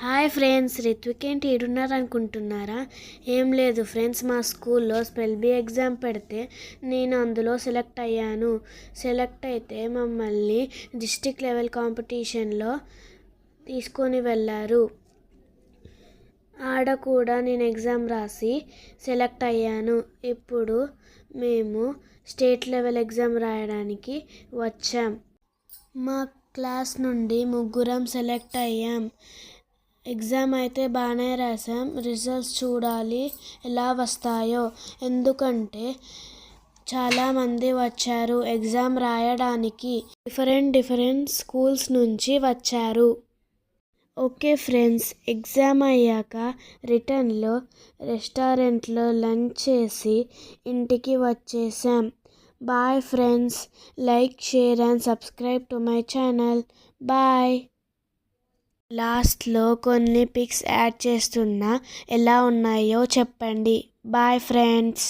Hi friends, Ritwik ఏంటి ఈడున్నారు అనుకుంటున్నారా? ఏం లేదు ఫ్రెండ్స్, మా స్కూల్లో స్పెల్ బీ ఎగ్జామ్ పెడితే నేను అందులో సెలెక్ట్ అయ్యాను. సెలెక్ట్ అయితే మమ్మల్ని డిస్ట్రిక్ట్ లెవెల్ కాంపిటీషన్లో తీసుకొని వెళ్ళారు. ఆడ కూడా నేను ఎగ్జామ్ రాసి సెలెక్ట్ అయ్యాను. ఇప్పుడు మేము స్టేట్ లెవెల్ ఎగ్జామ్ రాయడానికి వచ్చాం. మా క్లాస్ నుండి ముగ్గురం సెలెక్ట్ అయ్యాం. ఎగ్జామ్ అయితే బాగానే రాసాం. రిజల్ట్స్ చూడాలి ఎలా వస్తాయో, ఎందుకంటే చాలామంది వచ్చారు ఎగ్జామ్ రాయడానికి. డిఫరెంట్ స్కూల్స్ నుంచి వచ్చారు. ఓకే ఫ్రెండ్స్, ఎగ్జామ్ అయ్యాక రిటర్న్లో రెస్టారెంట్లో లంచ్ చేసి ఇంటికి వచ్చేసాం. Bye friends, like, share and subscribe to my channel. Bye. లాస్ట్లో కొన్ని పిక్స్ యాడ్ చేస్తున్నా, ఎలా ఉన్నాయో చెప్పండి. Bye friends.